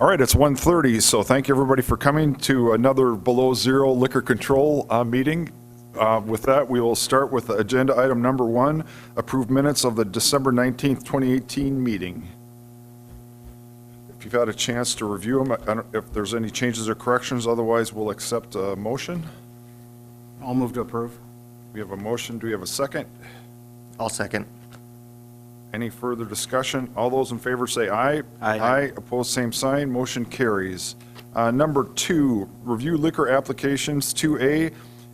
All right, it's 1:30, so thank you everybody for coming to another Below Zero Liquor Control meeting. With that, we will start with agenda item number 1, approved minutes of the December 19th, 2018 meeting. If you've had a chance to review them, I don't, if there's any changes or corrections, otherwise we'll accept a motion. I'll move to approve. We have a motion. Do we have a second? I'll second. Any further discussion? All those in favor say aye. Aye. Aye, opposed, same sign, motion carries. Number 2, review liquor applications. 2A,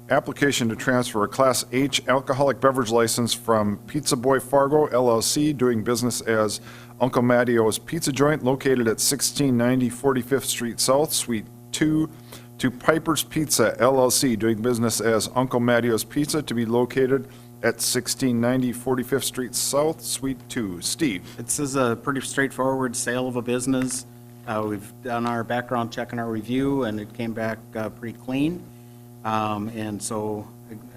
application to transfer a Class H alcoholic beverage license from Pizza Boy Fargo LLC, doing business as Uncle Mattio's Pizza Joint, located at 1690 45th Street South, Suite 2, to Piper's Pizza LLC, doing business as Uncle Mattio's Pizza, to be located at 1690 45th Street South, Suite 2. Steve? This is a pretty straightforward sale of a business. We've done our background check and our review, and it came back pretty clean. And so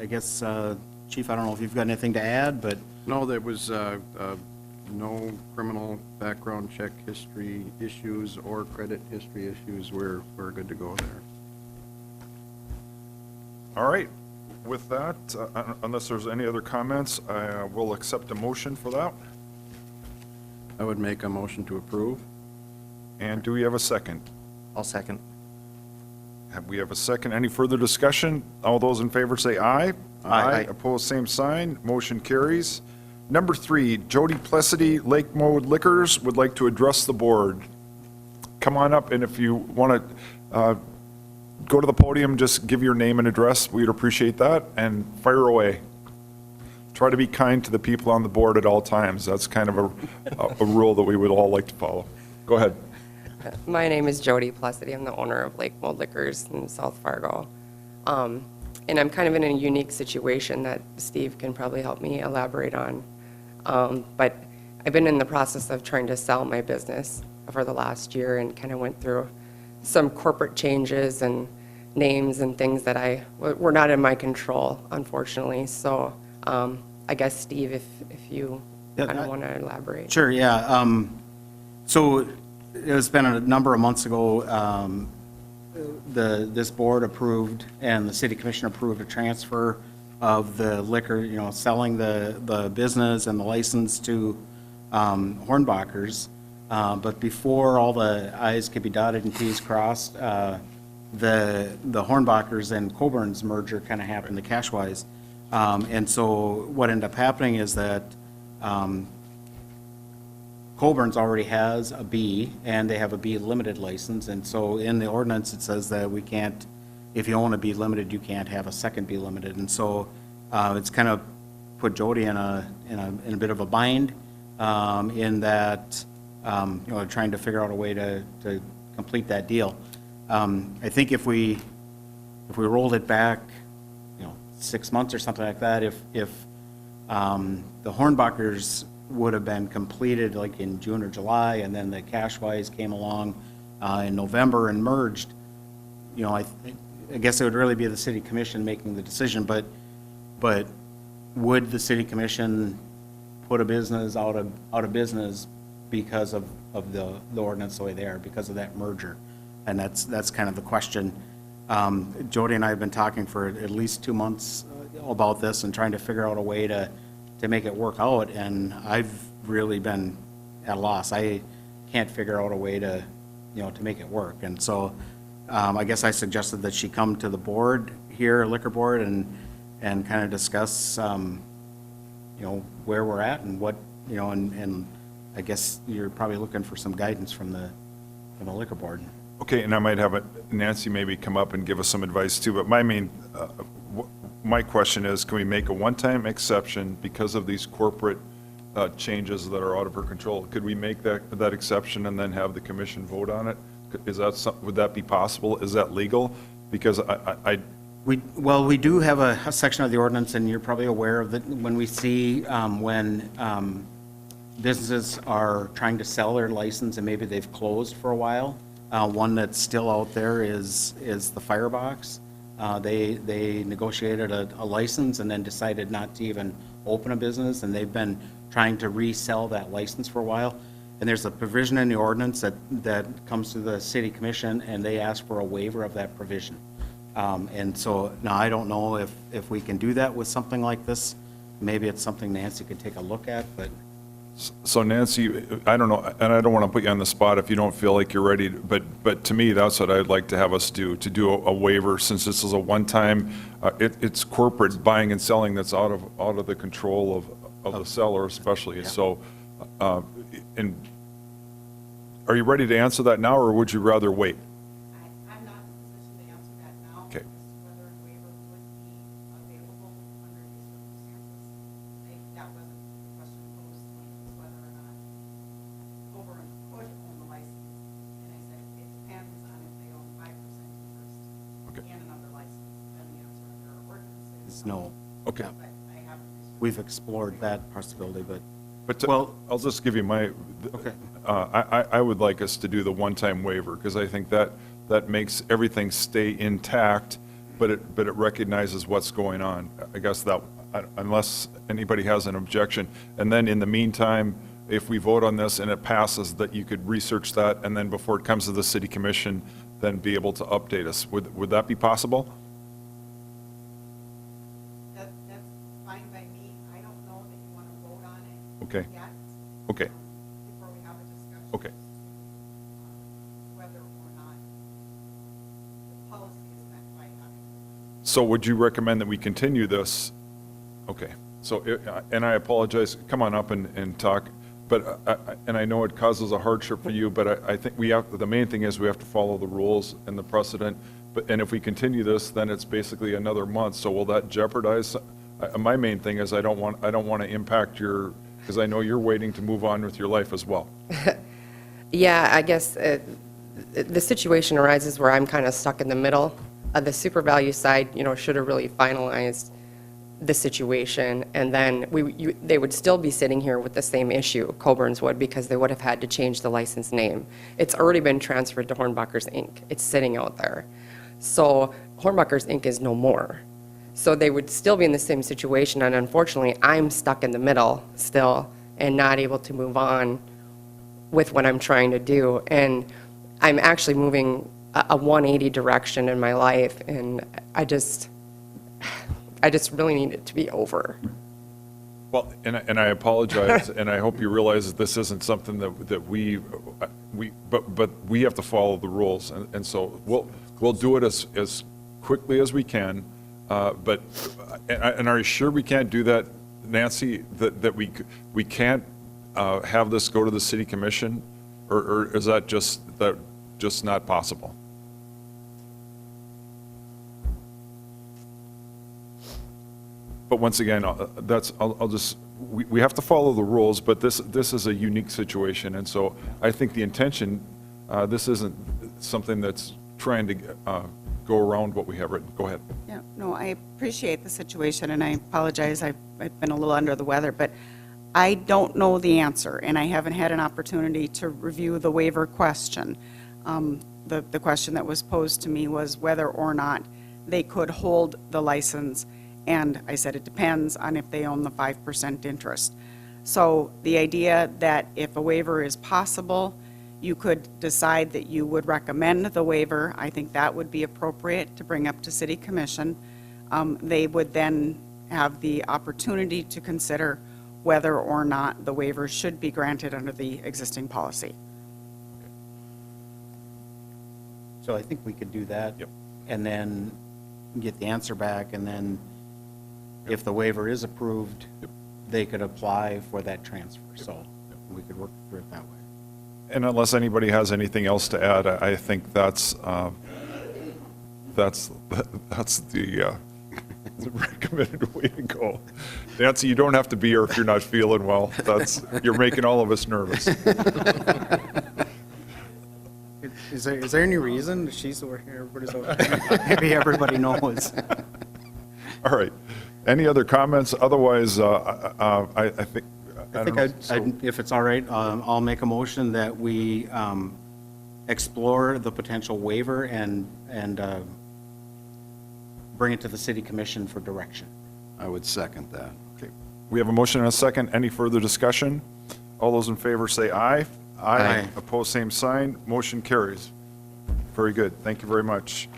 I guess, Chief, I don't know if you've got anything to add, but No, there was no criminal background check history issues or credit history issues. We're good to go there. All right. With that, unless there's any other comments, I will accept a motion for that. I would make a motion to approve. And do we have a second? I'll second. We have a second. Any further discussion? All those in favor say aye. Aye. Opposed, same sign. Motion carries. Number 3, Jody Plessity, Lake Mode Liquors, would like to address the board. Come on up, and if you want to go to the podium, just give your name and address. We'd appreciate that, and fire away. Try to be kind to the people on the board at all times. That's kind of a rule that we would all like to follow. Go ahead. My name is Jody Plessity. I'm the owner of Lake Mold Liquors in South Fargo. And I'm kind of in a unique situation that Steve can probably help me elaborate on. But I've been in the process of trying to sell my business for the last year and kind of went through some corporate changes and names and things that were not in my control, unfortunately. So I guess, Steve, if you Yeah, kind of want to elaborate. sure, yeah. So it's been a number of months ago, this board approved and the city commission approved a transfer of the liquor, selling the business and the license to Hornbachers. But before all the i's could be dotted and t's crossed, the Hornbachers and Coburn's merger kind of happened, the Cashwise. And so what ended up happening is that Coburn's already has a B, and they have a B limited license, and so in the ordinance, it says that we can't, if you own a B limited, you can't have a second B limited, and so it's kind of put Jody in a bit of a bind, in that, trying to figure out a way to complete that deal. I think if we rolled it back, 6 months or something like that, if the Hornbachers would have been completed like in June or July, and then the Cashwise came along in November and merged, I guess it would really be the city commission making the decision, but would the city commission put a business out of business because of the ordinance the way they are, because of that merger? And that's kind of the question. Jody and I have been talking for at least 2 months about this and trying to figure out a way to make it work out, and I've really been at a loss. I can't figure out a way to make it work. And so I guess I suggested that she come to the board here, liquor board, and kind of discuss where we're at and what, and I guess you're probably looking for some guidance from the liquor board. Okay, and I might have Nancy maybe come up and give us some advice too, but my question is, can we make a one-time exception because of these corporate changes that are out of her control? Could we make that exception and then have the commission vote on it? Would that be possible? Is that legal? Because We do have a section of the ordinance, and you're probably aware of it, when we see when businesses are trying to sell their license and maybe they've closed for a while. One that's still out there is the Firebox. They negotiated a license and then decided not to even open a business, and they've been trying to resell that license for a while. And there's a provision in the ordinance that comes to the city commission, and they ask for a waiver of that provision. And so, now, I don't know if we can do that with something like this. Maybe it's something Nancy could take a look at, but So Nancy, I don't know, and I don't want to put you on the spot if you don't feel like you're ready, but to me, that's what I'd like to have us do, to do a waiver, since this is a one-time, it's corporate buying and selling that's out of the control of the seller especially. Yeah. So, and are you ready to answer that now, or would you rather wait? I'm not in a position to answer that now. Okay. As to whether a waiver would be available under these circumstances. That wasn't the question posed to me, was whether or not Coburn could own the license. And I said, it depends on if they own 5% interest Okay. and another license. Then the answer under our ordinance it's is no. Okay. But I haven't researched. We've explored that possibility, but, But well, I'll just give you my, okay. I would like us to do the one-time waiver, because I think that makes everything stay intact, but it recognizes what's going on. I guess that, unless anybody has an objection. And then in the meantime, if we vote on this and it passes, that you could research that, and then before it comes to the city commission, then be able to update us. Would that be possible? That's fine by me. I don't know that you want to vote on it Okay. yet. Okay. Before we have a discussion. Okay. as to, whether or not the policy is met by having. So would you recommend that we continue this? Okay, so, and I apologize, come on up and talk, but, and I know it causes a hardship for you, but I think we have, the main thing is we have to follow the rules and the precedent, but, and if we continue this, then it's basically another month, so will that jeopardize? My main thing is I don't want to impact your, because I know you're waiting to move on with your life as well. Yeah, I guess the situation arises where I'm kind of stuck in the middle. The super value side, should have really finalized the situation, and then they would still be sitting here with the same issue, Coburn's would, because they would have had to change the license name. It's already been transferred to Hornbuckers, Inc. It's sitting out there. So Hornbuckers, Inc. is no more. So they would still be in the same situation, and unfortunately, I'm stuck in the middle still and not able to move on with what I'm trying to do. And I'm actually moving a 180 direction in my life, and I just really need it to be over. Well, and I apologize, and I hope you realize that this isn't something that we have to follow the rules, and so we'll do it as quickly as we can, but, and are you sure we can't do that, Nancy, that we can't have this go to the city commission, or is that just not possible? But once again, we have to follow the rules, but this is a unique situation, and so I think the intention, this isn't something that's trying to go around what we have written. Go ahead. Yeah, no, I appreciate the situation, and I apologize, I've been a little under the weather, but I don't know the answer, and I haven't had an opportunity to review the waiver question. The question that was posed to me was whether or not they could hold the license, and I said it depends on if they own the 5% interest. So the idea that if a waiver is possible, you could decide that you would recommend the waiver, I think that would be appropriate to bring up to City Commission. They would then have the opportunity to consider whether or not the waiver should be granted under the existing policy. So I think we could do that. Yep. And then get the answer back, and then if the waiver is approved, they could apply for that transfer. So we could work through it that way. And unless anybody has anything else to add, I think that's the recommended way to go. Nancy, you don't have to be here if you're not feeling well. You're making all of us nervous. Is there any reason she's over here, everybody's over here? Maybe everybody knows. All right. Any other comments? Otherwise, I think. I think if it's all right, I'll make a motion that we explore the potential waiver and bring it to the city commission for direction. I would second that. Okay. We have a motion and a second. Any further discussion? All those in favor say aye. Aye. Opposed, same sign. Motion carries. Very good. Thank you very much.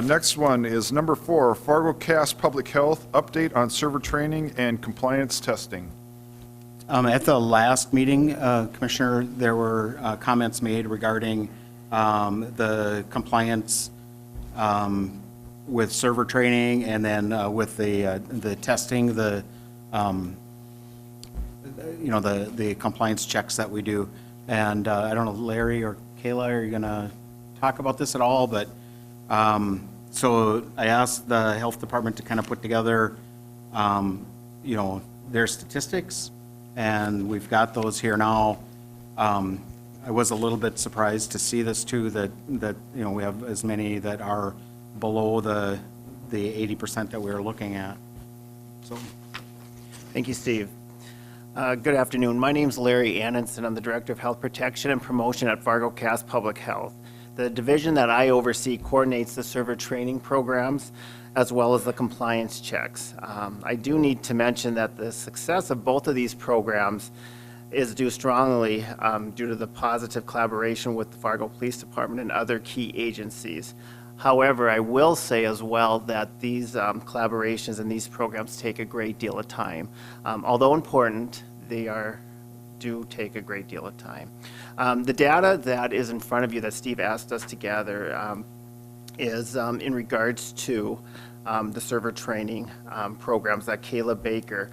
Next one is number 4, Fargo Cast Public Health, update on server training and compliance testing. At the last meeting, Commissioner, there were comments made regarding the compliance with server training and then with the testing, the compliance checks that we do. And I don't know, Larry or Kayla, are you going to talk about this at all? But so I asked the health department to kind of put together, their statistics, and we've got those here now. I was a little bit surprised to see this too, that we have as many that are below the 80% that we were looking at. So, Thank you, Steve. Good afternoon. My name's Larry Annenson. I'm the Director of Health Protection and Promotion at Fargo Cast Public Health. The division that I oversee coordinates the server training programs as well as the compliance checks. I do need to mention that the success of both of these programs is due strongly due to the positive collaboration with the Fargo Police Department and other key agencies. However, I will say as well that these collaborations and these programs take a great deal of time. Although important, they do take a great deal of time. The data that is in front of you that Steve asked us to gather is in regards to the server training programs that Kayla Baker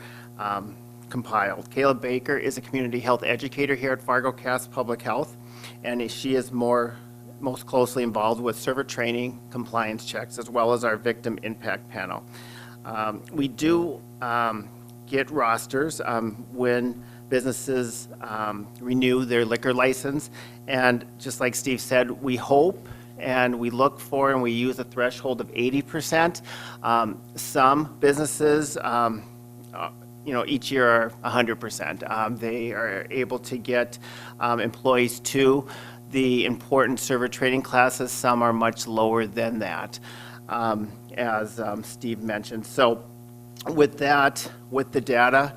compiled. Kayla Baker is a community health educator here at Fargo Cast Public Health, and she is most closely involved with server training, compliance checks, as well as our victim impact panel. We do get rosters when businesses renew their liquor license, and just like Steve said, we hope and we look for and we use a threshold of 80%. Some businesses each year are 100%. They are able to get employees to the important server training classes. Some are much lower than that, as Steve mentioned. So with that, with the data,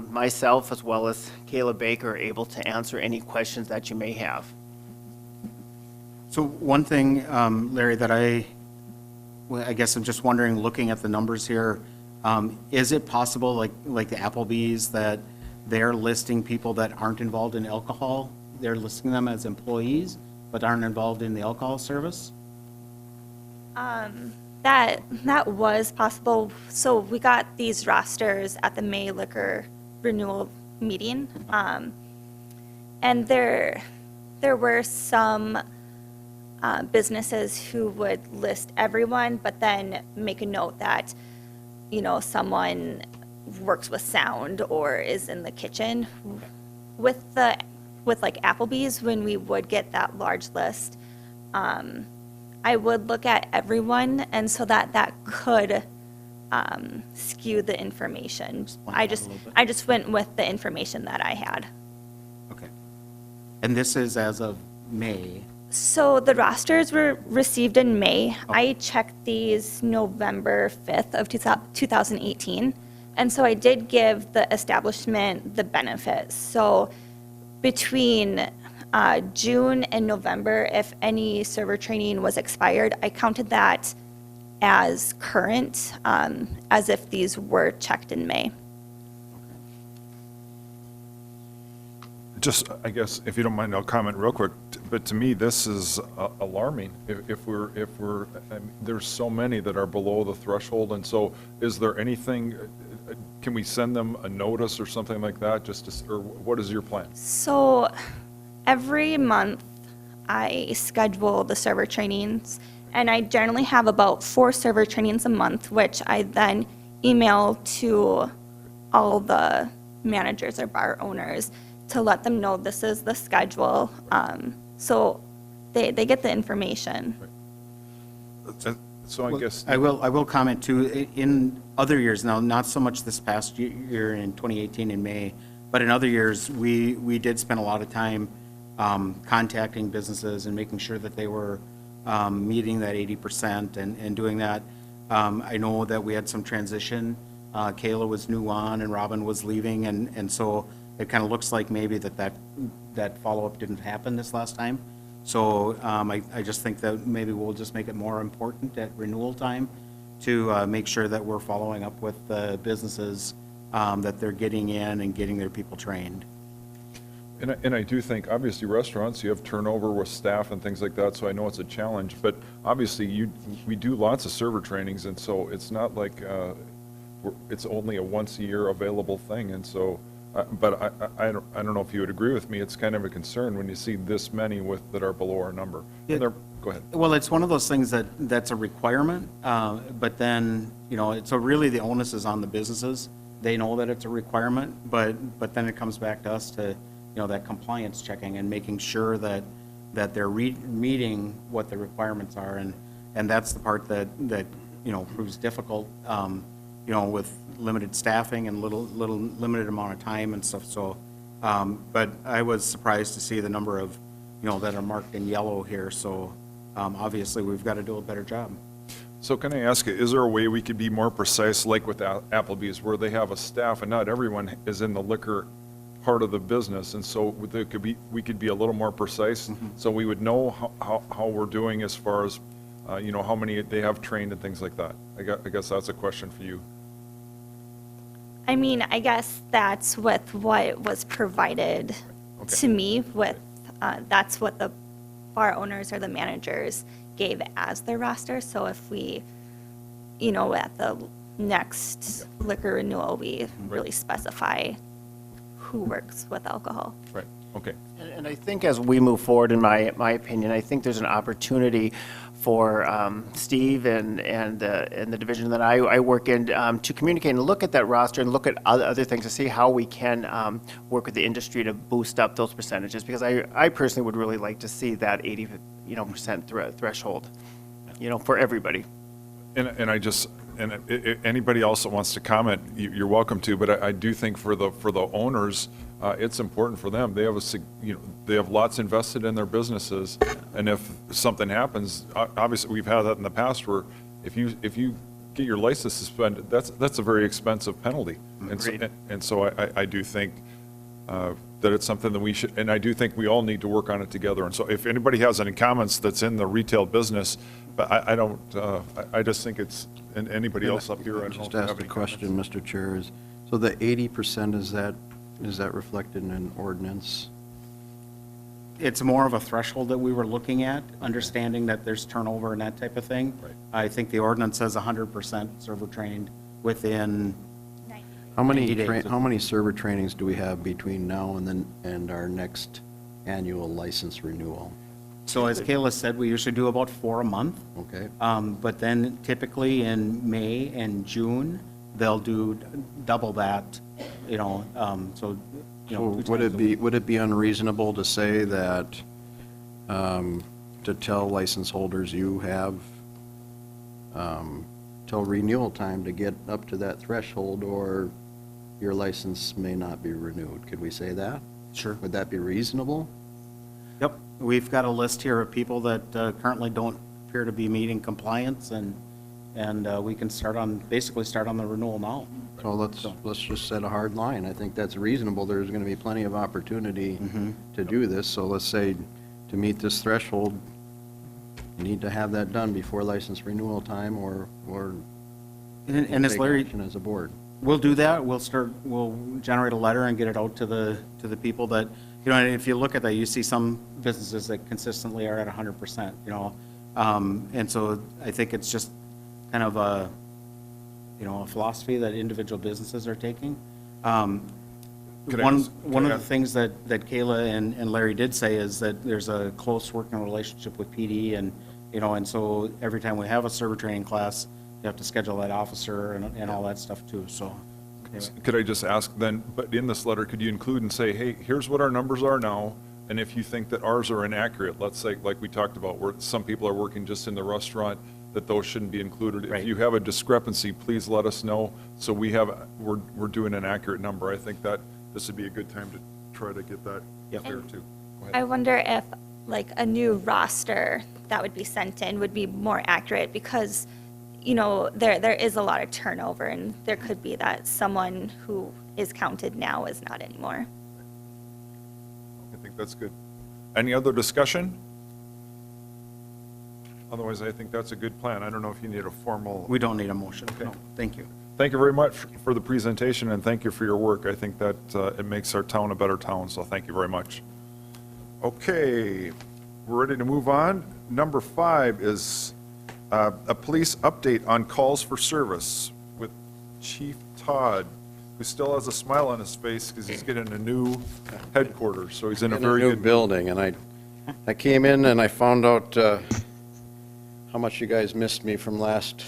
myself as well as Kayla Baker are able to answer any questions that you may have. so one thing, Larry, that I guess I'm just wondering, looking at the numbers here, is it possible, like the Applebee's, that they're listing people that aren't involved in alcohol? They're listing them as employees, but aren't involved in the alcohol service? That was possible. So we got these rosters at the May liquor renewal meeting. And there were some businesses who would list everyone, but then make a note that, someone works with sound or is in the kitchen. With like Applebee's, when we would get that large list, I would look at everyone, and so that could skew the information. Explain that a little bit. I just went with the information that I had. Okay. And this is as of May? So the rosters were received in May. I checked these November 5th of 2018. And so I did give the establishment the benefits. So between June and November, if any server training was expired, I counted that as current, as if these were checked in May. Just, I guess, if you don't mind, I'll comment real quick, but to me, this is alarming. If we're, I mean, there's so many that are below the threshold, and so is there anything, can we send them a notice or something like that, or what is your plan? So every month, I schedule the server trainings, and I generally have about 4 server trainings a month, which I then email to all the managers or bar owners to let them know this is the schedule, so they get the information. So I guess, I will comment too, in other years now, not so much this past year in 2018 in May, but in other years, we did spend a lot of time contacting businesses and making sure that they were meeting that 80% and doing that. I know that we had some transition. Kayla was new on and Robin was leaving, and so it kind of looks like maybe that follow-up didn't happen this last time. So I just think that maybe we'll just make it more important at renewal time to make sure that we're following up with the businesses, that they're getting in and getting their people trained. And I do think, obviously, restaurants, you have turnover with staff and things like that, so I know it's a challenge, but obviously, we do lots of server trainings, and so it's not like it's only a once-a-year available thing, and so, but I don't know if you would agree with me, it's kind of a concern when you see this many that are below our number. And they're- Go ahead. Well, it's one of those things that's a requirement, but then, so really the onus is on the businesses. They know that it's a requirement, but then it comes back to us to, that compliance checking and making sure that they're meeting what the requirements are. And that's the part that proves difficult, with limited staffing and limited amount of time and stuff. So, but I was surprised to see the number of, that are marked in yellow here. So, obviously, we've got to do a better job. So can I ask you, is there a way we could be more precise, like with Applebee's, where they have a staff and not everyone is in the liquor part of the business, and so we could be a little more precise, so we would know how we're doing as far as, how many they have trained and things like that? I guess that's a question for you. I mean, I guess that's with what was provided Okay. to me with, that's what the bar owners or the managers gave as their roster. So if we, at the next liquor renewal, we really specify who works with alcohol. Right, okay. And I think as we move forward, in my opinion, I think there's an opportunity for Steve and the division that I work in to communicate and look at that roster and look at other things to see how we can work with the industry to boost up those percentages, because I personally would really like to see that 80% threshold, for everybody. And anybody else that wants to comment, you're welcome to, but I do think for the owners, it's important for them. They have they have lots invested in their businesses, and if something happens, obviously, we've had that in the past where if you get your license suspended, that's a very expensive penalty. And so I do think that it's something that we should, and I do think we all need to work on it together. And so if anybody has any comments that's in the retail business, but I just think it's, and anybody else up here, I don't know if Just you have asked a any question, Mr. Chair, so the 80%, is that reflected in an ordinance? It's more of a threshold that we were looking at, understanding that there's turnover and that type of thing. Right. I think the ordinance says 100% server trained within, How many 90 days. how many server trainings do we have between now and our next annual license renewal? so as Kayla said, we usually do about 4 a month. Okay? But then typically in May and June, they'll do double that, so, So 2 would times a week. it be unreasonable to say that, to tell license holders you have till renewal time to get up to that threshold, or your license may not be renewed? Could we say that? Sure. Would that be reasonable? Yep, we've got a list here of people that currently don't appear to be meeting compliance, and we can basically start on the renewal now. So let's just set a hard line. I think that's reasonable. There's going to be plenty of opportunity to do this. So let's say, to meet this threshold, you need to have that done before license renewal time, or And as take Larry, action as a board. we'll do that, we'll generate a letter and get it out to the people that, and if you look at that, you see some businesses that consistently are at 100%, and so I think it's just kind of a philosophy that individual businesses are taking. Could I One just- of could I- the things that Kayla and Larry did say is that there's a close working relationship with PD, and so every time we have a server training class, you have to schedule that officer and all that stuff too, so. anyway. Could I just ask then, but in this letter, could you include and say, hey, here's what our numbers are now, and if you think that ours are inaccurate, let's say, like we talked about, where some people are working just in the restaurant, that those shouldn't be included. Right. If you have a discrepancy, please let us know, so we're doing an accurate number. I think that this would be a good time to try to get that Yep. there too. Go ahead. I wonder if, like, a new roster that would be sent in would be more accurate, because, there is a lot of turnover, and there could be that someone who is counted now is not anymore. that's good. Any other discussion? Otherwise, I think that's a good plan. I don't know if you need a formal. We don't need a motion. No, thank you. Thank you very much for the presentation, and thank you for your work. I think that it makes our town a better town, so thank you very much. Okay, we're ready to move on. Number 5 is a police update on calls for service with Chief Todd, who still has a smile on his face because he's getting a new headquarters, so he's in a In very new good. building, and I came in and I found out how much you guys missed me from last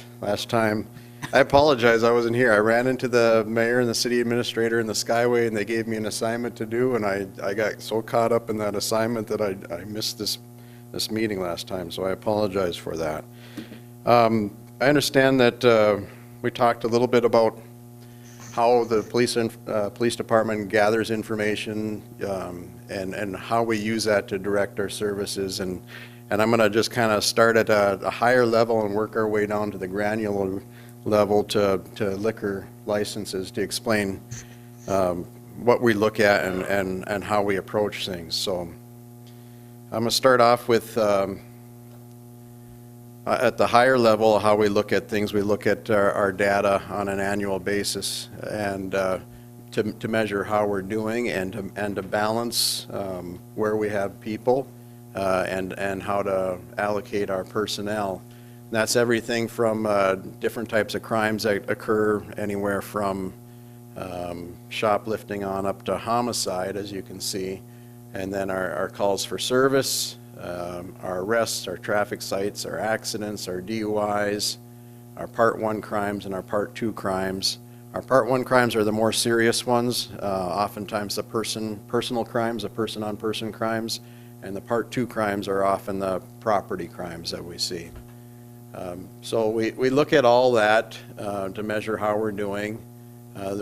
time. I apologize, I wasn't here. I ran into the mayor and the city administrator in the Skyway, and they gave me an assignment to do, and I got so caught up in that assignment that I missed this meeting last time, so I apologize for that. I understand that we talked a little bit about how the police department gathers information and how we use that to direct our services. And I'm going to just kind of start at a higher level and work our way down to the granular level to liquor licenses to explain what we look at and how we approach things. So I'm going to start off with at the higher level, how we look at things. We look at our data on an annual basis and to measure how we're doing and to balance where we have people and how to allocate our personnel. And that's everything from different types of crimes that occur anywhere from shoplifting on up to homicide, as you can see, and then our calls for service, our arrests, our traffic cites, our accidents, our DUIs, our Part 1 crimes and our Part 2 crimes. Our Part 1 crimes are the more serious ones, oftentimes the personal crimes, the person-on-person crimes, and the Part 2 crimes are often the property crimes that we see. So we look at all that to measure how we're doing.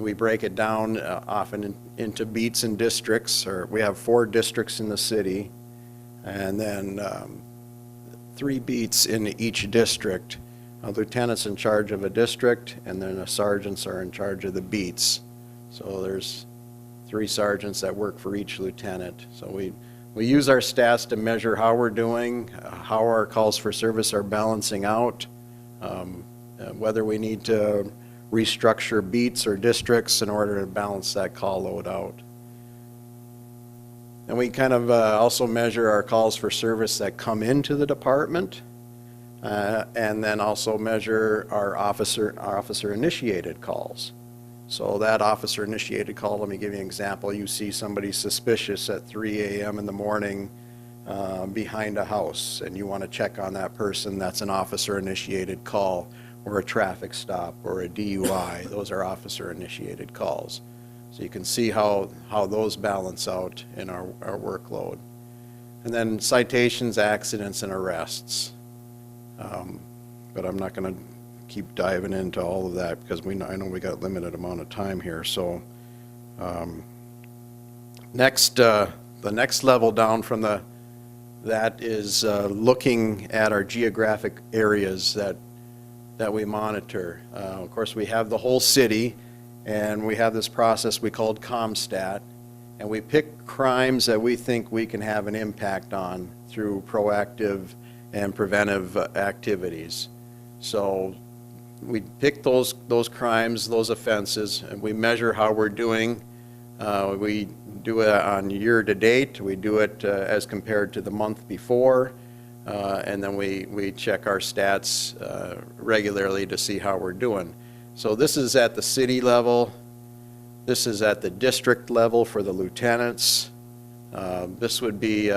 We break it down often into beats and districts, or we have 4 districts in the city, and then 3 beats in each district. A lieutenant's in charge of a district, and then the sergeants are in charge of the beats. So there's 3 sergeants that work for each lieutenant. So we use our stats to measure how we're doing, how our calls for service are balancing out, whether we need to restructure beats or districts in order to balance that call load out. And we kind of also measure our calls for service that come into the department, and then also measure our officer-initiated calls. So that officer-initiated call, let me give you an example. You see somebody suspicious at 3 a.m. in the morning behind a house, and you want to check on that person. That's an officer-initiated call, or a traffic stop, or a DUI. Those are officer-initiated calls. So you can see how those balance out in our workload. And then citations, accidents, and arrests. But I'm not going to keep diving into all of that because I know we got a limited amount of time here. So the next level down from that is looking at our geographic areas that we monitor. Of course, we have the whole city, and we have this process we called CompStat, and we pick crimes that we think we can have an impact on through proactive and preventive activities. So we pick those crimes, those offenses, and we measure how we're doing. We do it on year to date. We do it as compared to the month before, and then we check our stats regularly to see how we're doing. So this is at the city level. This is at the district level for the lieutenants. This would be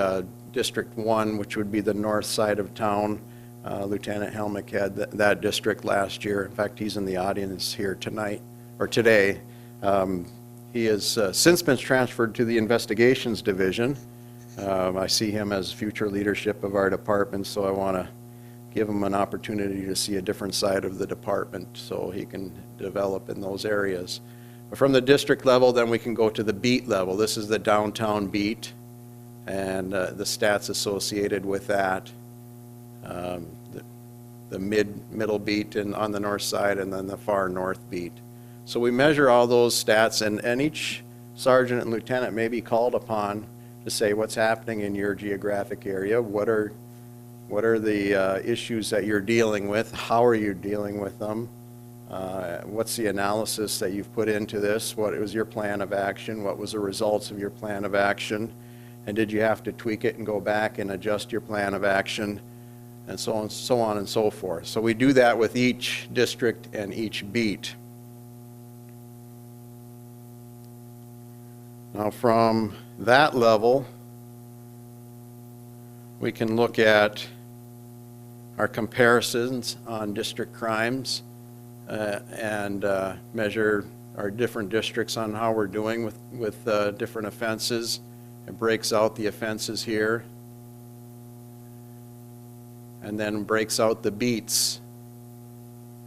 District 1, which would be the north side of town. Lieutenant Helmick had that district last year. In fact, he's in the audience here tonight, or today. He has since been transferred to the investigations division. I see him as future leadership of our department, so I want to give him an opportunity to see a different side of the department so he can develop in those areas. But from the district level, then we can go to the beat level. This is the downtown beat and the stats associated with that. The middle beat on the north side, and then the far north beat. So we measure all those stats, and each sergeant and lieutenant may be called upon to say what's happening in your geographic area, what are the issues that you're dealing with, how are you dealing with them, what's the analysis that you've put into this, what was your plan of action, what was the results of your plan of action, and did you have to tweak it and go back and adjust your plan of action, and so on and so forth. So we do that with each district and each beat. Now from that level, we can look at our comparisons on district crimes and measure our different districts on how we're doing with different offenses. It breaks out the offenses here and then breaks out the beats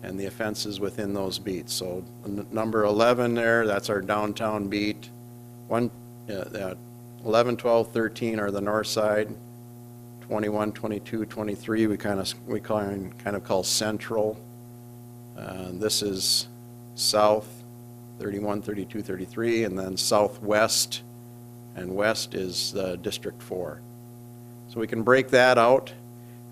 and the offenses within those beats. So number 11 there, that's our downtown beat. 11, 12, 13 are the north side. 21, 22, 23 we kind of call central. This is south, 31, 32, 33, and then southwest and west is District 4. So we can break that out,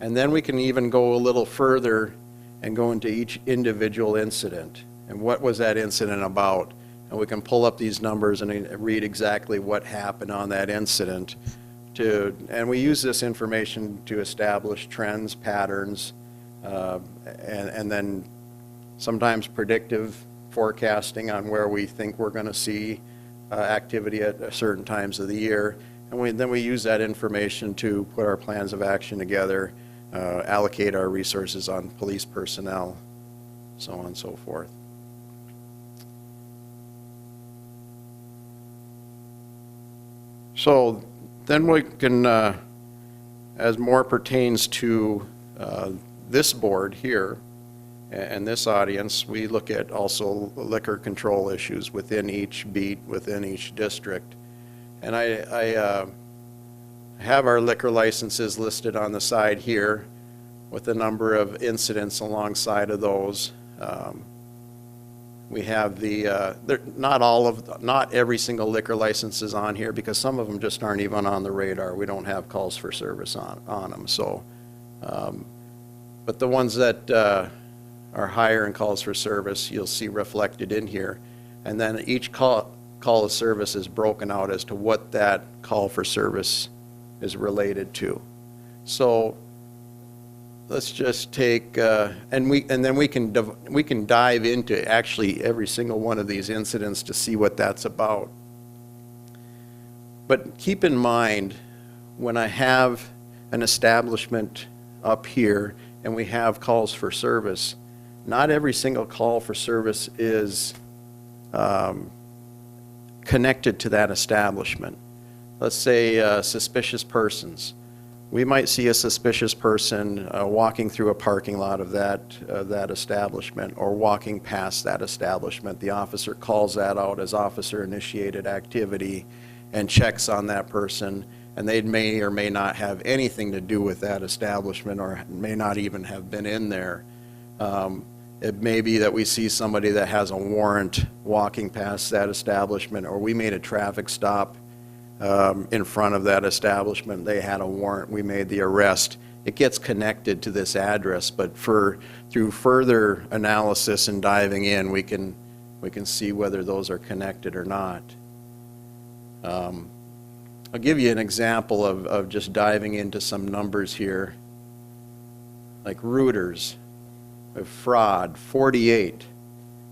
and then we can even go a little further and go into each individual incident. And what was that incident about? And we can pull up these numbers and read exactly what happened on that incident. And we use this information to establish trends, patterns, and then sometimes predictive forecasting on where we think we're going to see activity at certain times of the year. And then we use that information to put our plans of action together, allocate our resources on police personnel, so on and so forth. So then we can, as more pertains to this board here and this audience, we look at also liquor control issues within each beat, within each district. And I have our liquor licenses listed on the side here with the number of incidents alongside of those. We have not every single liquor license is on here because some of them just aren't even on the radar. We don't have calls for service on them. So, but the ones that are higher in calls for service, you'll see reflected in here. And then each call of service is broken out as to what that call for service is related to. So let's just take, and then we can dive into actually every single one of these incidents to see what that's about. But keep in mind, when I have an establishment up here and we have calls for service, not every single call for service is connected to that establishment. Let's say suspicious persons. We might see a suspicious person walking through a parking lot of that establishment or walking past that establishment. The officer calls that out as officer-initiated activity and checks on that person, and they may or may not have anything to do with that establishment or may not even have been in there. It may be that we see somebody that has a warrant walking past that establishment, or we made a traffic stop in front of that establishment. They had a warrant. We made the arrest. It gets connected to this address, but through further analysis and diving in, we can see whether those are connected or not. I'll give you an example of just diving into some numbers here. Like rooters, fraud, 48.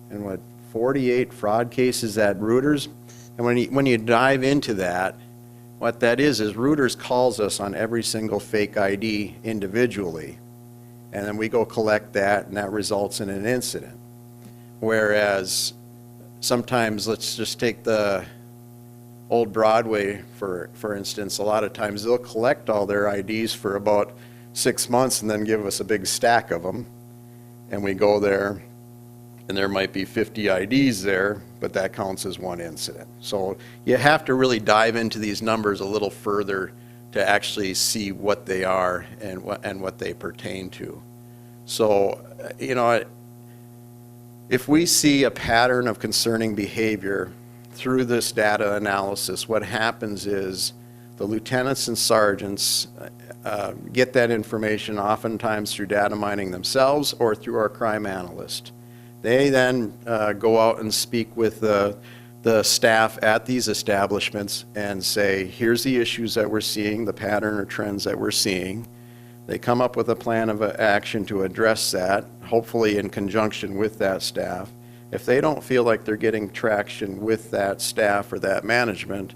And what, 48 fraud cases at rooters? And when you dive into that, what that is rooters calls us on every single fake ID individually. And then we go collect that, and that results in an incident. Whereas sometimes, let's just take the Old Broadway, for instance, a lot of times they'll collect all their IDs for about 6 months and then give us a big stack of them. And we go there, and there might be 50 IDs there, but that counts as one incident. So you have to really dive into these numbers a little further to actually see what they are and what they pertain to. So, if we see a pattern of concerning behavior through this data analysis, what happens is the lieutenants and sergeants get that information oftentimes through data mining themselves or through our crime analyst. They then go out and speak with the staff at these establishments and say, here's the issues that we're seeing, the pattern or trends that we're seeing. They come up with a plan of action to address that, hopefully in conjunction with that staff. If they don't feel like they're getting traction with that staff or that management,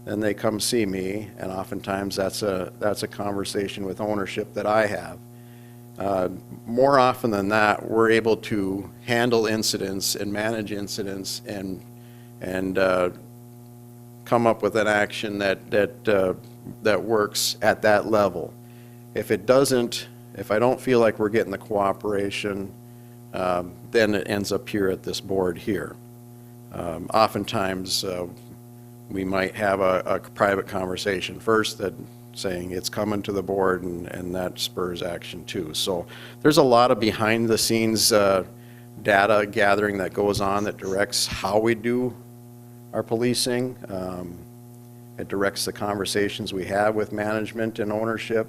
then they come see me, and oftentimes that's a conversation with ownership that I have. More often than that, we're able to handle incidents and manage incidents and come up with an action that works at that level. If it doesn't, if I don't feel like we're getting the cooperation, then it ends up here at this board here. Oftentimes, we might have a private conversation first that saying it's coming to the board, and that spurs action too. So there's a lot of behind the scenes data gathering that goes on that directs how we do our policing. It directs the conversations we have with management and ownership.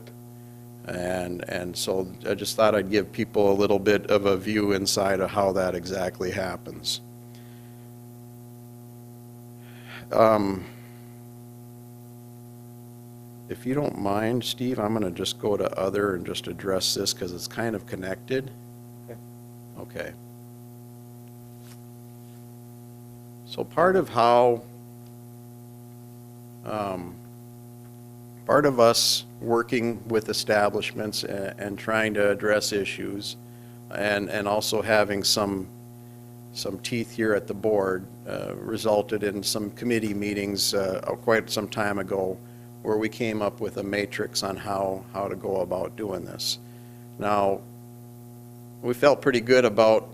And so I just thought I'd give people a little bit of a view inside of how that exactly happens. If you don't mind, Steve, I'm going to just go to other and just address this because it's kind of connected. Okay. So part of how, part of us working with establishments and trying to address issues and also having some teeth here at the board resulted in some committee meetings quite some time ago where we came up with a matrix on how to go about doing this. Now, we felt pretty good about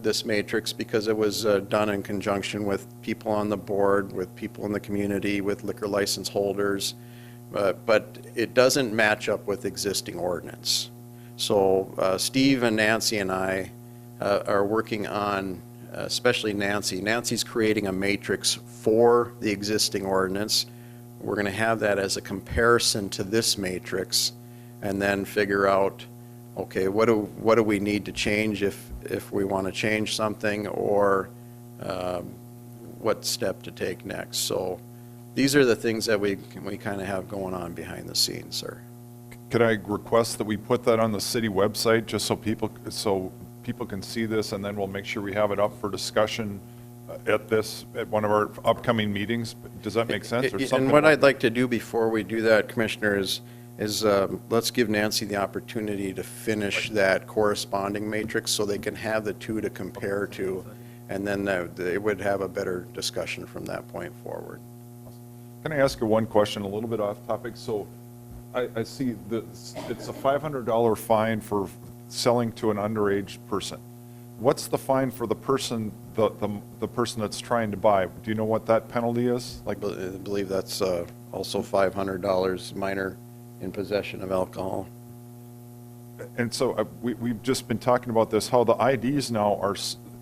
this matrix because it was done in conjunction with people on the board, with people in the community, with liquor license holders, but it doesn't match up with existing ordinance. So Steve and Nancy and I are working on, especially Nancy. Nancy's creating a matrix for the existing ordinance. We're going to have that as a comparison to this matrix and then figure out, okay, what do we need to change if we want to change something, or what step to take next. So these are the things that we kind of have going on behind the scenes, sir. Could I request that we put that on the city website just so people can see this, and then we'll make sure we have it up for discussion at one of our upcoming meetings? Does that make sense? Or something? And what I'd like to do before we do that, Commissioner, is let's give Nancy the opportunity to finish that corresponding matrix so they can have the two to compare to, and then they would have a better discussion from that point forward. Can I ask you one question, a little bit off topic? So I see it's a $500 fine for selling to an underage person. What's the fine for the person, the person that's trying to buy? Do you know what that penalty is? I believe that's also $500 minor in possession of alcohol. And so we've just been talking about this, how the IDs now are,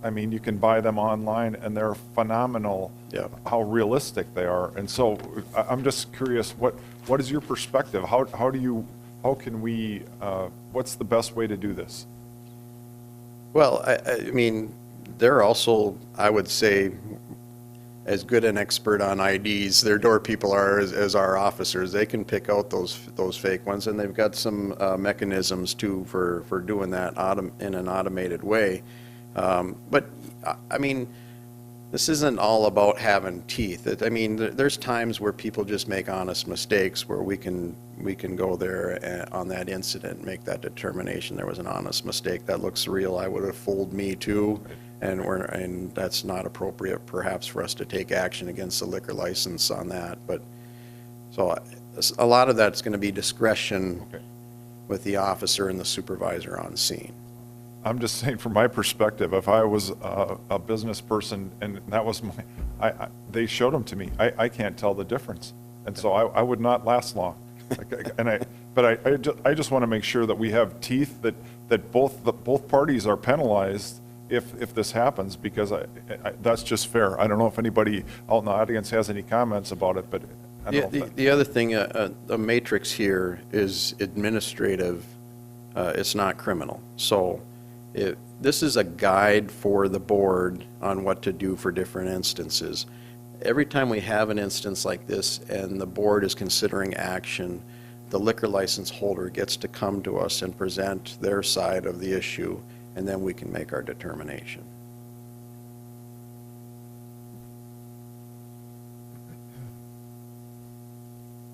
I mean, you can buy them online and they're phenomenal, Yeah. how realistic they are. And so I'm just curious, what is your perspective? How can we, what's the best way to do this? Well, I mean, they're also, I would say, as good an expert on IDs, their door people are as our officers. They can pick out those fake ones, and they've got some mechanisms too for doing that in an automated way. But I mean, this isn't all about having teeth. I mean, there's times where people just make honest mistakes where we can go there on that incident and make that determination there was an honest mistake. That looks real. I would have fooled me too. And that's not appropriate perhaps for us to take action against the liquor license on that. But so a lot of that's going to be discretion with the officer and the supervisor on scene. I'm just saying from my perspective, if I was a business person and that was they showed them to me, I can't tell the difference. And so I would not last long. But I just want to make sure that we have teeth that both parties are penalized if this happens, because that's just fair. I don't know if anybody out in the audience has any comments about it, but I don't know if that- The other thing, the matrix here is administrative, it's not criminal. So this is a guide for the board on what to do for different instances. Every time we have an instance like this and the board is considering action, the liquor license holder gets to come to us and present their side of the issue, and then we can make our determination.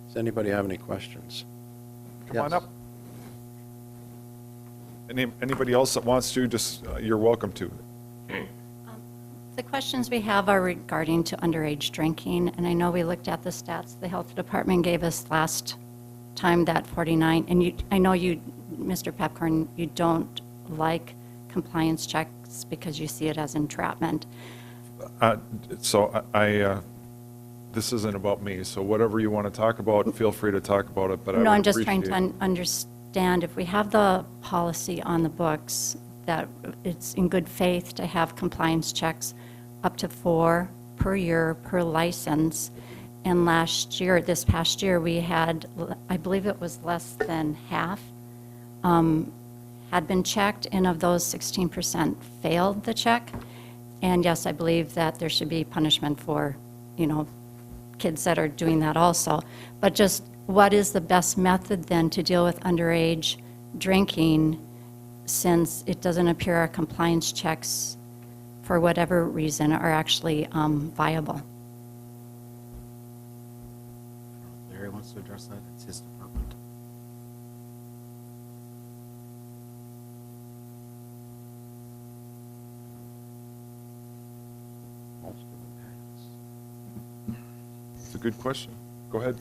Does anybody have any questions? Come on Yes. up. Anybody else that wants to, just, you're welcome to. The questions we have are regarding to underage drinking, and I know we looked at the stats the health department gave us last time, that 49, and I know you, Mr. Pepcorn, you don't like compliance checks because you see it as entrapment. So this isn't about me, so whatever you want to talk about, feel free to talk about it, but I would No, I'm just trying to appreciate- understand, if we have the policy on the books, that it's in good faith to have compliance checks up to 4 per year per license, and this past year, we had, I believe it was less than half, had been checked, and of those, 16% failed the check. And yes, I believe that there should be punishment for, kids that are doing that also. But just what is the best method then to deal with underage drinking, since it doesn't appear our compliance checks, for whatever reason, are actually viable? Larry wants to address that, it's his department. It's a good question. Go ahead.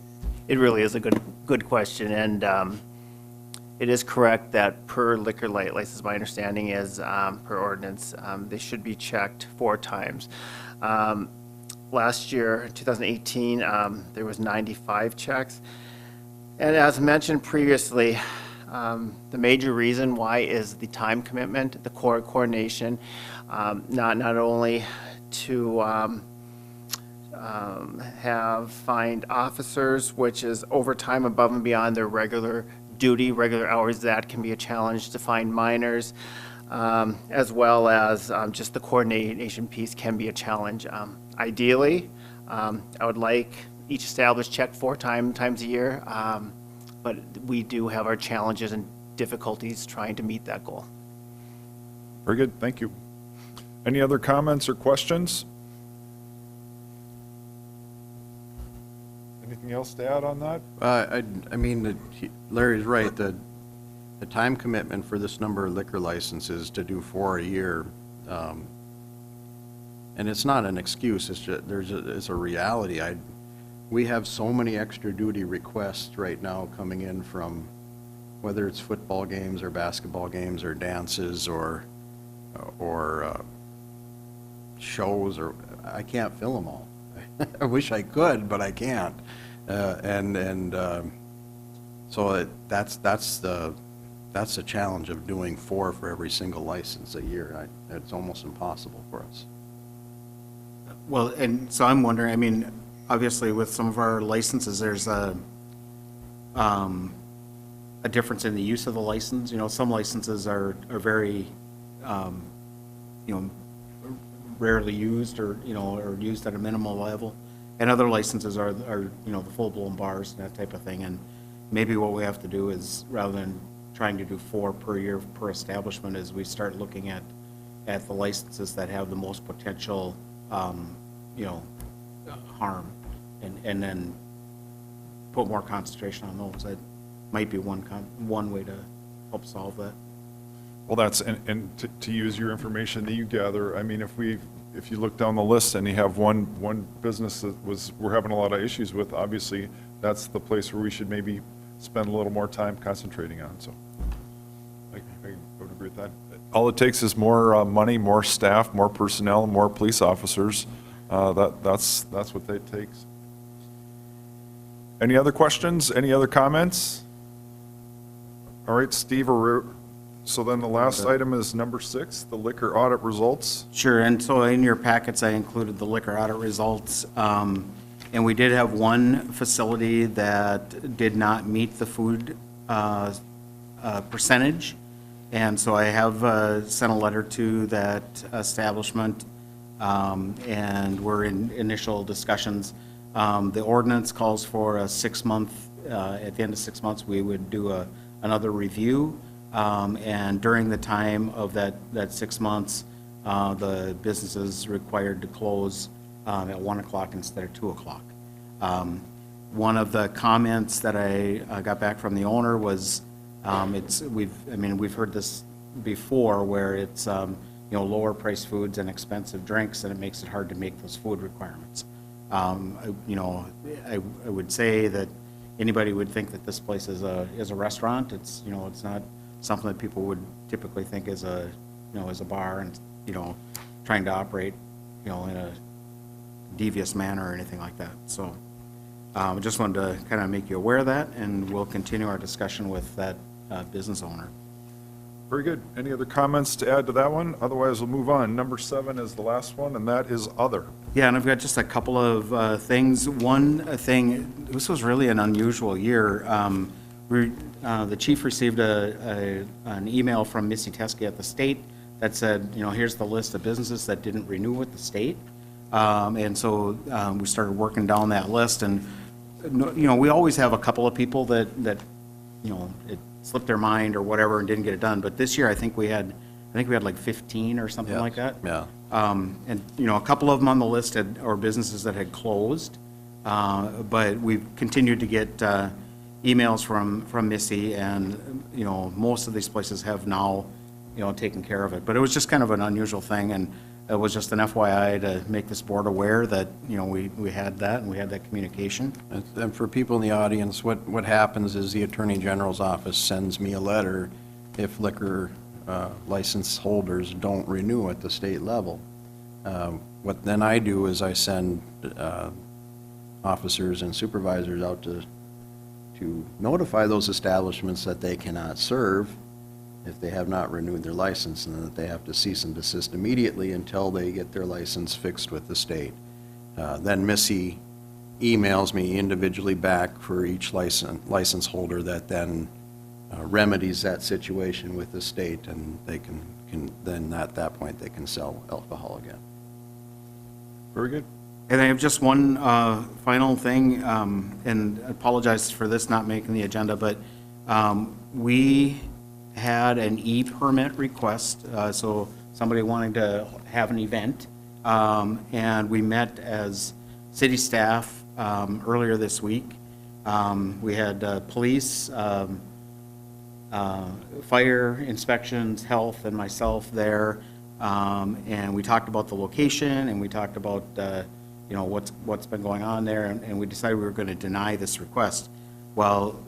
It really is a good question, and it is correct that per liquor license, my understanding is, per ordinance, they should be checked 4 times. Last year, 2018, there was 95 checks. And as mentioned previously, the major reason why is the time commitment, the coordination, not only to find officers, which is overtime above and beyond their regular duty, regular hours, that can be a challenge to find minors, as well as just the coordination piece can be a challenge. Ideally, I would like each established check 4 times a year, but we do have our challenges and difficulties trying to meet that goal. Very good, thank you. Any other comments or questions? Anything else to add on that? I mean, Larry's right, the time commitment for this number of liquor licenses to do 4 a year, and it's not an excuse, it's just, it's a reality. We have so many extra duty requests right now coming in from, whether it's football games or basketball games or dances or shows, or I can't fill them all. I wish I could, but I can't. So that's the challenge of doing 4 for every single license a year. It's almost impossible for us. Well, and so I'm wondering, I mean, obviously with some of our licenses, there's a difference in the use of the license. Some licenses are very, rarely used, or used at a minimal level. And other licenses are the full-blown bars and that type of thing. And maybe what we have to do is, rather than trying to do 4 per year per establishment, is we start looking at the licenses that have the most potential, harm, and then put more concentration on those. That might be one way to help solve that. Well, that's, and to use your information that you gather, I mean, if you look down the list and you have one business that we're having a lot of issues with, obviously, that's the place where we should maybe spend a little more time concentrating on, so I would agree with that. All it takes is more money, more staff, more personnel, more police officers. That's what it takes. Any other questions? Any other comments? All right, Steve, so then the last item is number 6, the liquor audit results. Sure, and so in your packets, I included the liquor audit results. And we did have one facility that did not meet the food percentage. And so I have sent a letter to that establishment, and we're in initial discussions. The ordinance calls for a 6-month, at the end of 6 months, we would do another review. And during the time of that 6 months, the business is required to close at 1 o'clock instead of 2 o'clock. One of the comments that I got back from the owner was, we've heard this before, where it's, lower priced foods and expensive drinks, and it makes it hard to make those food requirements. I would say that anybody would think that this place is a restaurant. It's, it's not something that people would typically think as a bar and, trying to operate, in a devious manner or anything like that. So I just wanted to kind of make you aware of that, and we'll continue our discussion with that business owner. Very good. Any other comments to add to that one? Otherwise, we'll move on. Number 7 is the last one, and that is other. Yeah, and I've got just a couple of things. One thing, this was really an unusual year. The chief received an email from Missy Teske at the state that said, here's the list of businesses that didn't renew with the state. And so we started working down that list, and, we always have a couple of people that it slipped their mind or whatever and didn't get it done. But this year, I think we had like 15 or something like that. Yeah. And, a couple of them on the list or businesses that had closed. But we've continued to get emails from Missy, and, most of these places have now, taken care of it. But it was just kind of an unusual thing, and it was just an FYI to make this board aware that, we had that, and we had that communication. And for people in the audience, what happens is the Attorney General's office sends me a letter if liquor license holders don't renew at the state level. What then I do is I send officers and supervisors out to notify those establishments that they cannot serve if they have not renewed their license, and that they have to cease and desist immediately until they get their license fixed with the state. Then Missy emails me individually back for each license holder that then remedies that situation with the state, and they can then at that point they can sell alcohol again. Very good. And I have just one final thing, and I apologize for this not making the agenda, but we had an e-permit request, so somebody wanting to have an event, and we met as city staff earlier this week. We had police, fire inspections, health, and myself there, and we talked about the location, and we talked about what's been going on there, and we decided we were going to deny this request. Well,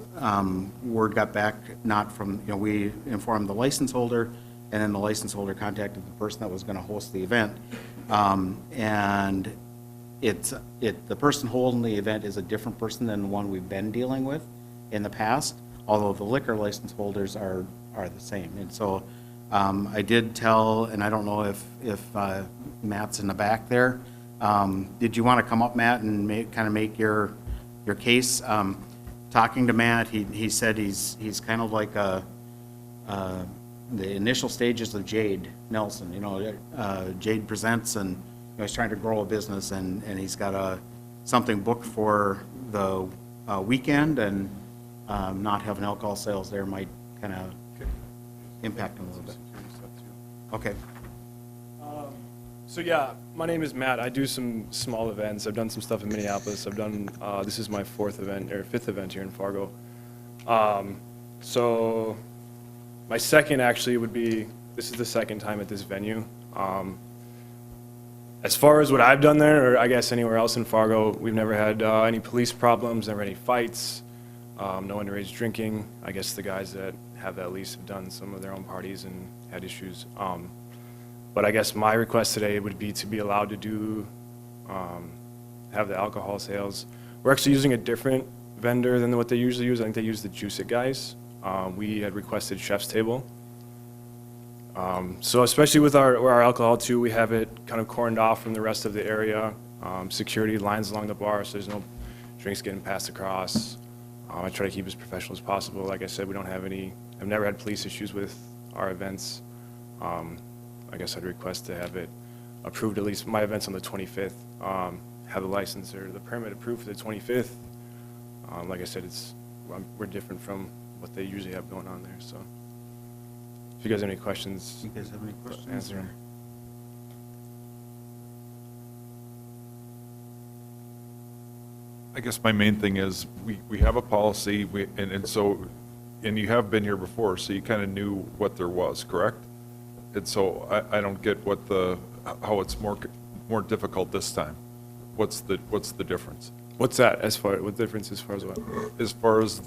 word got back, not from, we informed the license holder, and then the license holder contacted the person that was going to host the event. And the person holding the event is a different person than the one we've been dealing with in the past, although the liquor license holders are the same. And so I did tell, and I don't know if Matt's in the back there. Did you want to come up, Matt, and kind of make your case? Talking to Matt, he said he's kind of like the initial stages of Jade Nelson. Jade Presents, and he's trying to grow a business, and he's got something booked for the weekend, and not having alcohol sales there might kind of impact him a little bit. Okay. So yeah, my name is Matt. I do some small events. I've done some stuff in Minneapolis. I've done, this is my 5th event here in Fargo. So my second actually would be, this is the second time at this venue. As far as what I've done there, or I guess anywhere else in Fargo, we've never had any police problems, never any fights, no underage drinking. I guess the guys that have that lease have done some of their own parties and had issues. But I guess my request today would be to be allowed to do, have the alcohol sales. We're actually using a different vendor than what they usually use. I think they use the Juice It guys. We had requested Chef's Table. So especially with our alcohol too, we have it kind of corned off from the rest of the area. security lines along the bar, so there's no drinks getting passed across. I try to keep as professional as possible. Like I said, we don't have any, I've never had police issues with our events. I guess I'd request to have it approved, at least my event's on the 25th, have the license or the permit approved for the 25th. Like I said, we're different from what they usually have going on there, so. If you guys have any questions, You guys have any questions? answer them. I guess my main thing is, we have a policy, and you have been here before, so you kind of knew what there was, correct? And so I don't get how it's more difficult this time. What's the difference? What's that, what difference as far as what? As far as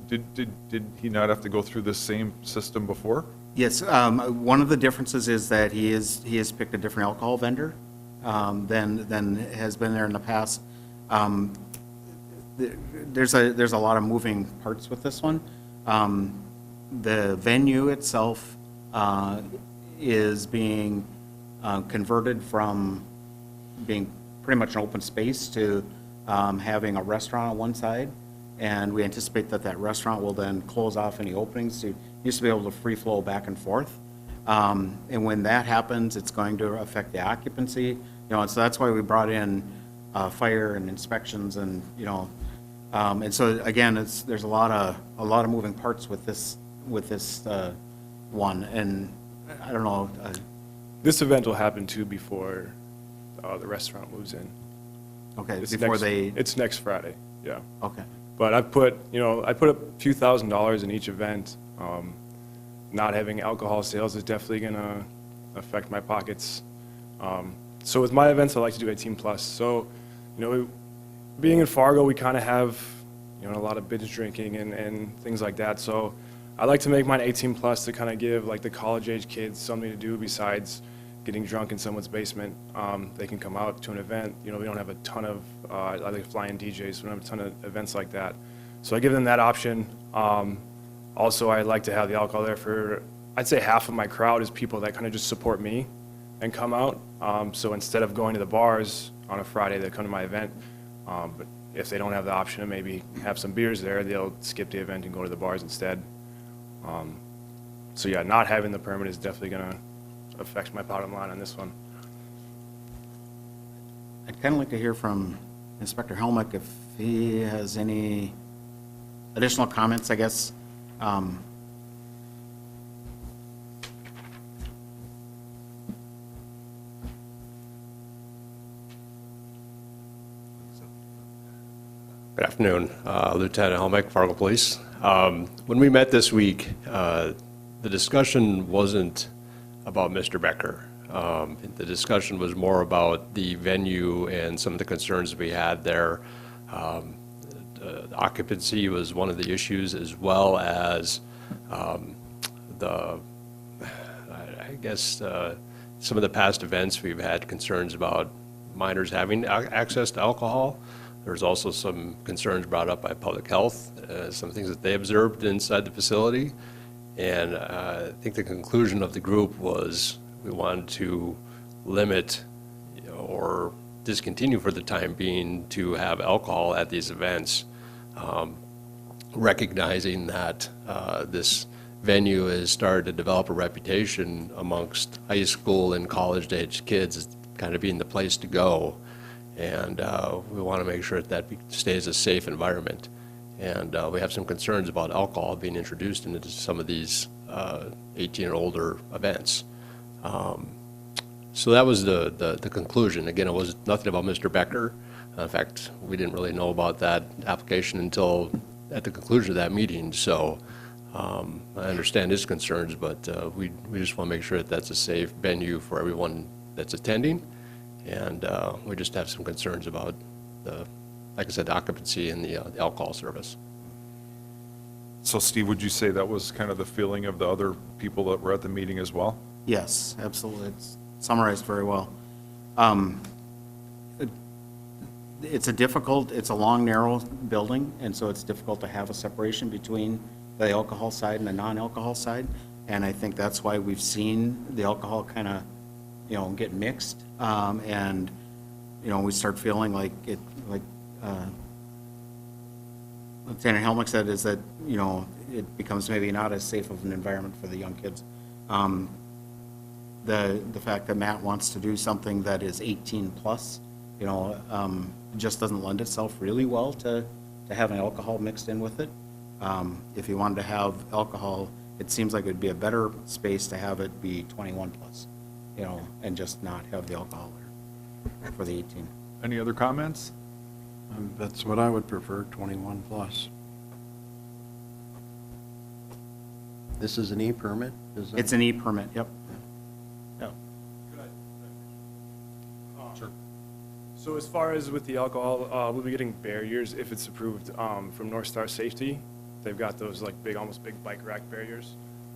did he not have to go through the same system before? Yes, one of the differences is that he has picked a different alcohol vendor than has been there in the past. There's a lot of moving parts with this one. The venue itself is being converted from being pretty much an open space to having a restaurant on one side, and we anticipate that restaurant will then close off any openings. You used to be able to free flow back and forth. And when that happens, it's going to affect the occupancy, and so that's why we brought in fire and inspections and, and so again, there's a lot of moving parts with this one, and I don't know. This event will happen too before the restaurant moves in. Okay, It's before next- It's next Friday, yeah. Okay. But I put a few $1,000s in each event. Not having alcohol sales is definitely gonna affect my pockets. So with my events, I like to do 18 plus. So, being in Fargo, we kind of have, a lot of binge drinking and things like that. So I like to make mine 18 plus to kind of give like the college age kids something to do besides getting drunk in someone's basement. They can come out to an event. We don't have a ton of, I like flying DJs, so we don't have a ton of events like that. So I give them that option. Also, I like to have the alcohol there for, I'd say half of my crowd is people that kind of just support me and come out. So instead of going to the bars on a Friday, they come to my event. But if they don't have the option to maybe have some beers there, they'll skip the event and go to the bars instead. So yeah, not having the permit is definitely gonna affect my bottom line on this one. I'd kind of like to hear from Inspector Helmick if he has any additional comments, I guess. Good afternoon, Lieutenant Helmick, Fargo Police. When we met this week, the discussion wasn't about Mr. Becker. The discussion was more about the venue and some of the concerns we had there. The occupancy was one of the issues, as well as some of the past events, we've had concerns about minors having access to alcohol. There's also some concerns brought up by public health, some things that they observed inside the facility. And I think the conclusion of the group was we wanted to limit or discontinue for the time being to have alcohol at these events, recognizing that this venue has started to develop a reputation amongst high school and college-age kids as kind of being the place to go. And we want to make sure that stays a safe environment. And we have some concerns about alcohol being introduced into some of these 18 and older events. So that was the conclusion. Again, it was nothing about Mr. Becker. In fact, we didn't really know about that application until at the conclusion of that meeting. So I understand his concerns, but we just want to make sure that that's a safe venue for everyone that's attending. And we just have some concerns about like I said, the occupancy and the alcohol service. So Steve, would you say that was kind of the feeling of the other people that were at the meeting as well? Yes, absolutely. It's summarized very well. It's a long, narrow building, and so it's difficult to have a separation between the alcohol side and the non-alcohol side. And I think that's why we've seen the alcohol kind of, get mixed, and, we start feeling like it, like, Lieutenant Helmick said, is that, it becomes maybe not as safe of an environment for the young kids. The fact that Matt wants to do something that is 18 plus, just doesn't lend itself really well to having alcohol mixed in with it. If you wanted to have alcohol, it seems like it'd be a better space to have it be 21 plus, and just not have the alcohol there for the 18. Any other comments? That's what I would prefer, 21 plus. This is an E-permit? Is that- It's an E-permit, yep. Yep. So as far as with the alcohol, we'll be getting barriers if it's approved from North Star Safety. They've got those like big, almost big bike rack barriers,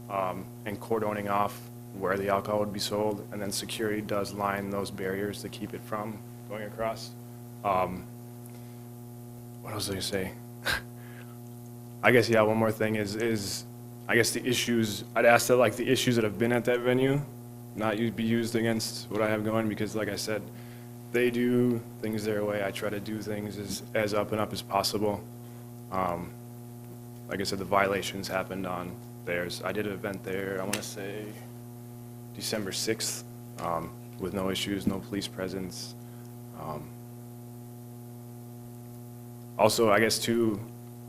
and cordoning off where the alcohol would be sold, and then security does line those barriers to keep it from going across. What else was I gonna say? I guess, yeah, one more thing is I guess the issues, I'd ask that like the issues that have been at that venue not be used against what I have going, because like I said, they do things their way. I try to do things as up and up as possible. Like I said, the violations happened on theirs. I did an event there, I want to say December 6th, with no issues, no police presence. Also, I guess too,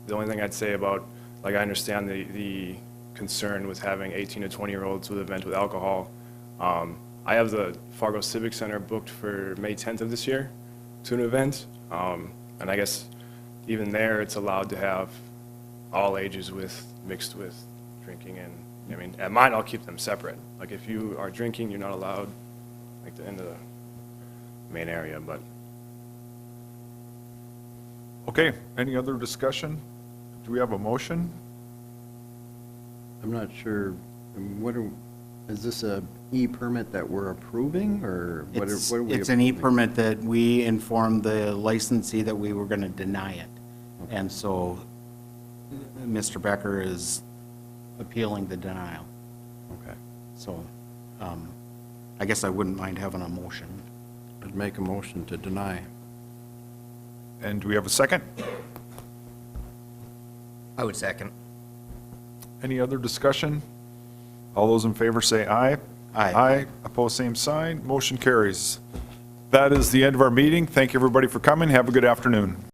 the only thing I'd say about, like I understand the concern with having 18 to 20-year-olds with an event with alcohol. I have the Fargo Civic Center booked for May 10th of this year to an event. And I guess even there, it's allowed to have all ages mixed with drinking. And I mean, at mine, I'll keep them separate. Like if you are drinking, you're not allowed like the end of the main area, but. Okay, any other discussion? Do we have a motion? I'm not sure, is this a E-permit that we're approving, or what are we? It's an approving? E-permit that we informed the licensee that we were going to deny it. And so Mr. Becker is appealing the denial. Okay. So I guess I wouldn't mind having a motion. I'd make a motion to deny. And do we have a second? I would second. Any other discussion? All those in favor say aye. Aye. Aye, opposed, same sign, motion carries. That is the end of our meeting. Thank you, everybody, for coming. Have a good afternoon.